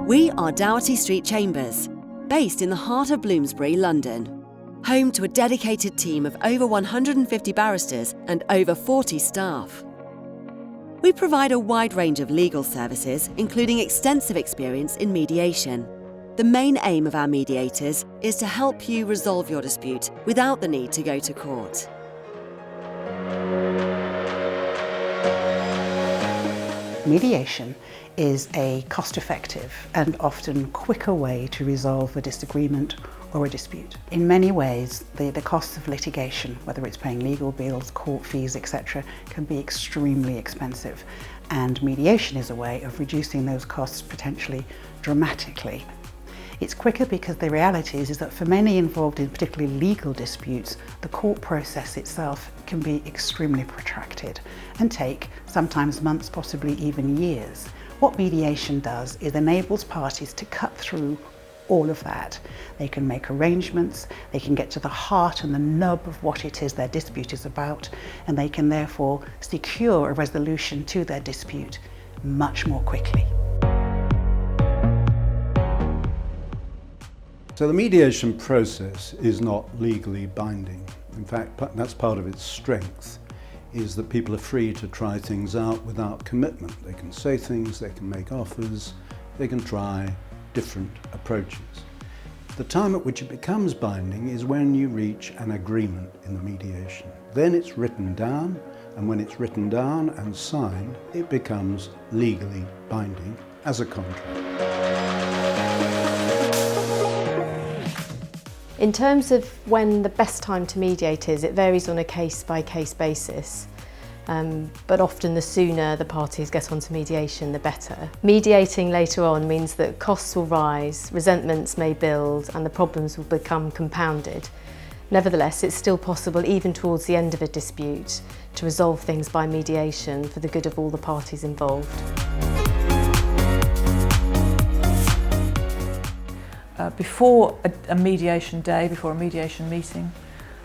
We are Doughty Street Chambers, based in the heart of Bloomsbury, London. Home to a dedicated team of over 150 barristers and over 40 staff. We provide a wide range of legal services, including extensive experience in mediation. The main aim of our mediators is to help you resolve your dispute without the need to go to court. Mediation is a cost-effective and often quicker way to resolve a disagreement or a dispute. In many ways, the costs of litigation, whether it's paying legal bills, court fees, etc., can be extremely expensive. And mediation is a way of reducing those costs potentially dramatically. It's quicker because the reality is that for many involved in particularly legal disputes, the court process itself can be extremely protracted and take sometimes months, possibly even years. What mediation does is enables parties to cut through all of that. They can make arrangements, they can get to the heart and the nub of what it is their dispute is about, and they can therefore secure a resolution to their dispute much more quickly. So the mediation process is not legally binding. In fact, that's part of its strength, is that people are free to try things out without commitment. They can say things, they can make offers, they can try different approaches. The time at which it becomes binding is when you reach an agreement in the mediation. Then it's written down, and when it's written down and signed, it becomes legally binding as a contract. In terms of when the best time to mediate is, it varies on a case-by-case basis. But often the sooner the parties get onto mediation, the better. Mediating later on means that costs will rise, resentments may build, and the problems will become compounded. Nevertheless, it's still possible, even towards the end of a dispute, to resolve things by mediation for the good of all the parties involved. Before a mediation day, before a mediation meeting,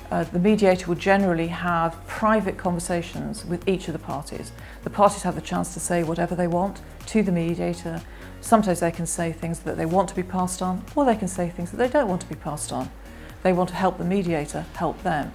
the mediator will generally have private conversations with each of the parties. The parties have the chance to say whatever they want to the mediator. Sometimes they can say things that they want to be passed on, or they can say things that they don't want to be passed on. They want to help the mediator help them.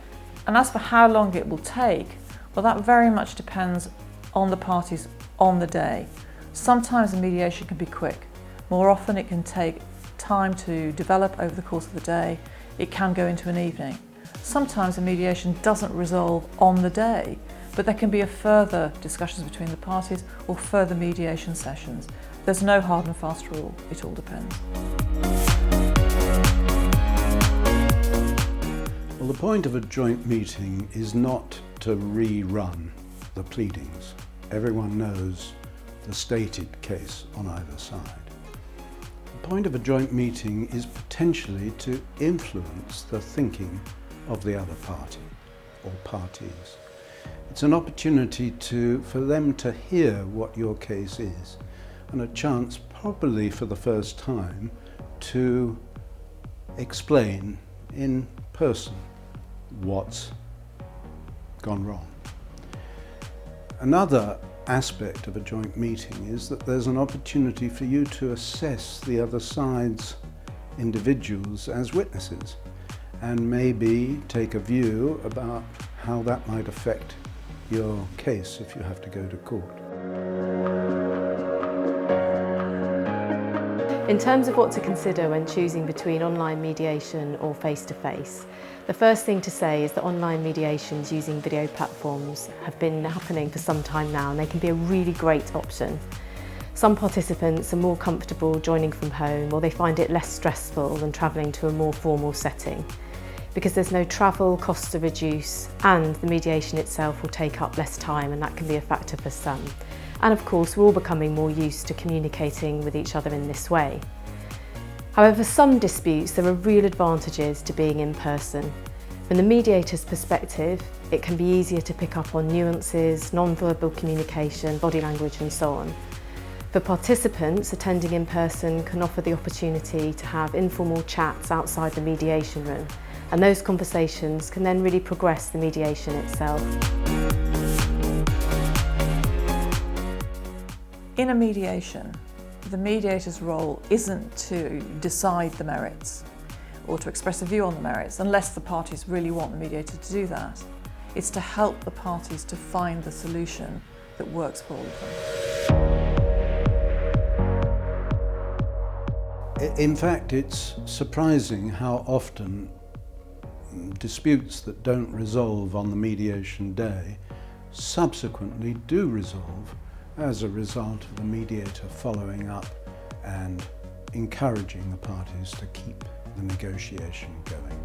And as for how long it will take, well, that very much depends on the parties on the day. Sometimes a mediation can be quick. More often it can take time to develop over the course of the day. It can go into an evening. Sometimes a mediation doesn't resolve on the day, but there can be a further discussions between the parties or further mediation sessions. There's no hard and fast rule, it all depends. Well, the point of a joint meeting is not to rerun the pleadings. Everyone knows the stated case on either side. The point of a joint meeting is potentially to influence the thinking of the other party or parties. It's an opportunity for them to hear what your case is, and a chance, probably for the first time, to explain in person what's gone wrong. Another aspect of a joint meeting is that there's an opportunity for you to assess the other side's individuals as witnesses and maybe take a view about how that might affect your case if you have to go to court. In terms of what to consider when choosing between online mediation or face-to-face, the first thing to say is that online mediations using video platforms have been happening for some time now, and they can be a really great option. Some participants are more comfortable joining from home, or they find it less stressful than travelling to a more formal setting. Because there's no travel, costs are reduced, and the mediation itself will take up less time, and that can be a factor for some. And of course, we're all becoming more used to communicating with each other in this way. However, for some disputes, there are real advantages to being in person. From the mediator's perspective, it can be easier to pick up on nuances, non-verbal communication, body language, and so on. For participants, attending in person can offer the opportunity to have informal chats outside the mediation room, and those conversations can then really progress the mediation itself. In a mediation, the mediator's role isn't to decide the merits or to express a view on the merits, unless the parties really want the mediator to do that. It's to help the parties to find the solution that works for all of them. In fact, it's surprising how often disputes that don't resolve on the mediation day subsequently do resolve as a result of the mediator following up and encouraging the parties to keep the negotiation going.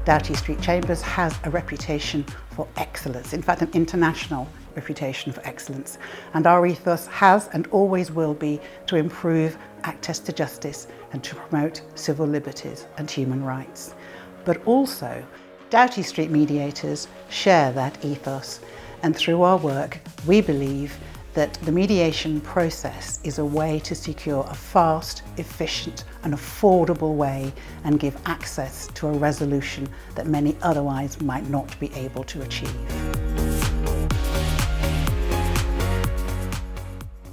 Doughty Street Chambers has a reputation for excellence, in fact an international reputation for excellence, and our ethos has and always will be to improve access to justice and to promote civil liberties and human rights. But also, Doughty Street mediators share that ethos, and through our work we believe that the mediation process is a way to secure a fast, efficient and affordable way and give access to a resolution that many otherwise might not be able to achieve.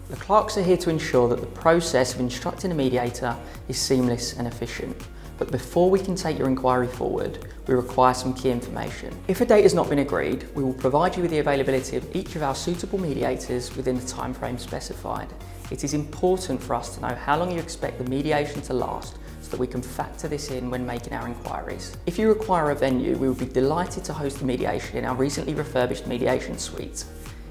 The clerks are here to ensure that the process of instructing a mediator is seamless and efficient. But before we can take your inquiry forward, we require some key information. If a date has not been agreed, we will provide you with the availability of each of our suitable mediators within the time frame specified. It is important for us to know how long you expect the mediation to last so that we can factor this in when making our inquiries. If you require a venue, we would be delighted to host the mediation in our recently refurbished mediation suite.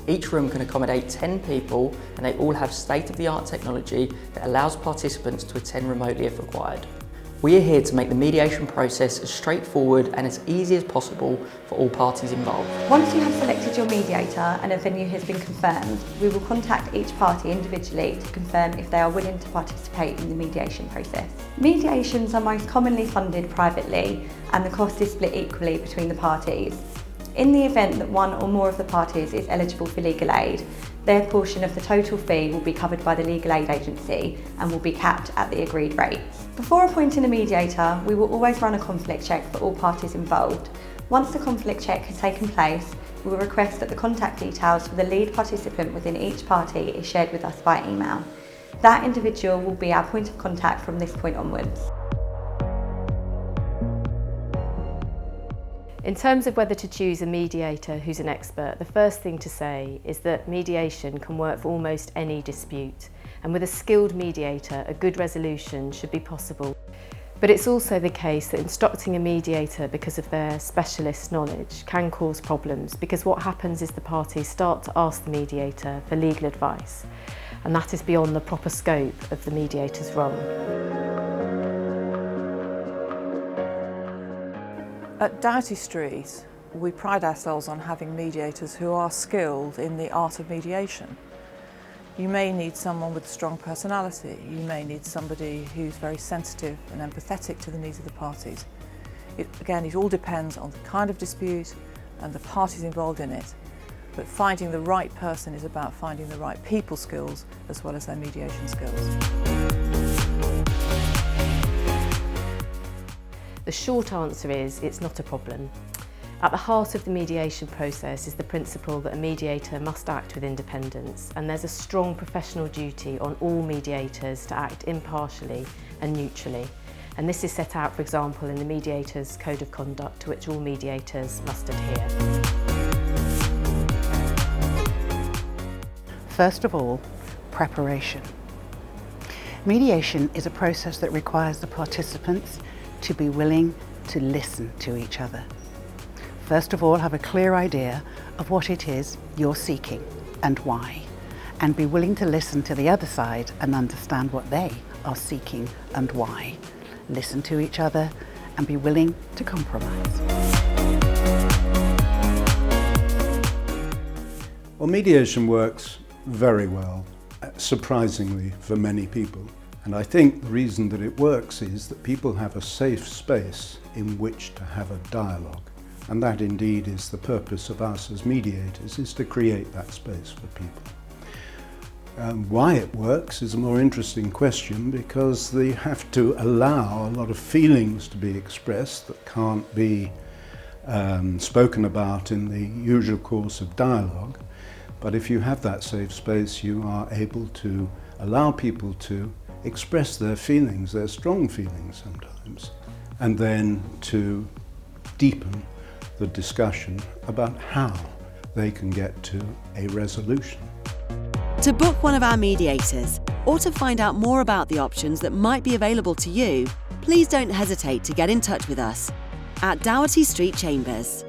Each room can accommodate 10 people and they all have state-of-the-art technology that allows participants to attend remotely if required. We are here to make the mediation process as straightforward and as easy as possible for all parties involved. Once you have selected your mediator and a venue has been confirmed, we will contact each party individually to confirm if they are willing to participate in the mediation process. Mediations are most commonly funded privately and the cost is split equally between the parties. In the event that one or more of the parties is eligible for legal aid, their portion of the total fee will be covered by the legal aid agency and will be capped at the agreed rates. Before appointing a mediator, we will always run a conflict check for all parties involved. Once the conflict check has taken place, we will request that the contact details for the lead participant within each party is shared with us by email. That individual will be our point of contact from this point onwards. In terms of whether to choose a mediator who's an expert, the first thing to say is that mediation can work for almost any dispute, and with a skilled mediator, a good resolution should be possible. But it's also the case that instructing a mediator because of their specialist knowledge can cause problems, because what happens is the parties start to ask the mediator for legal advice, and that is beyond the proper scope of the mediator's role. At Doughty Street, we pride ourselves on having mediators who are skilled in the art of mediation. You may need someone with a strong personality. You may need somebody who's very sensitive and empathetic to the needs of the parties. Again, it all depends on the kind of dispute and the parties involved in it. But finding the right person is about finding the right people skills as well as their mediation skills. The short answer is it's not a problem. At the heart of the mediation process is the principle that a mediator must act with independence, and there's a strong professional duty on all mediators to act impartially and neutrally. And this is set out, for example, in the Mediator's Code of Conduct, to which all mediators must adhere. First of all, preparation. Mediation is a process that requires the participants to be willing to listen to each other. First of all, have a clear idea of what it is you're seeking and why, and be willing to listen to the other side and understand what they are seeking and why. Listen to each other and be willing to compromise. Well, mediation works very well, surprisingly for many people. And I think the reason that it works is that people have a safe space in which to have a dialogue. And that indeed is the purpose of us as mediators, is to create that space for people. Why it works is a more interesting question, because they have to allow a lot of feelings to be expressed that can't be spoken about in the usual course of dialogue. But if you have that safe space, you are able to allow people to express their feelings, their strong feelings sometimes, and then to deepen the discussion about how they can get to a resolution. To book one of our mediators or to find out more about the options that might be available to you, please don't hesitate to get in touch with us at Doughty Street Chambers.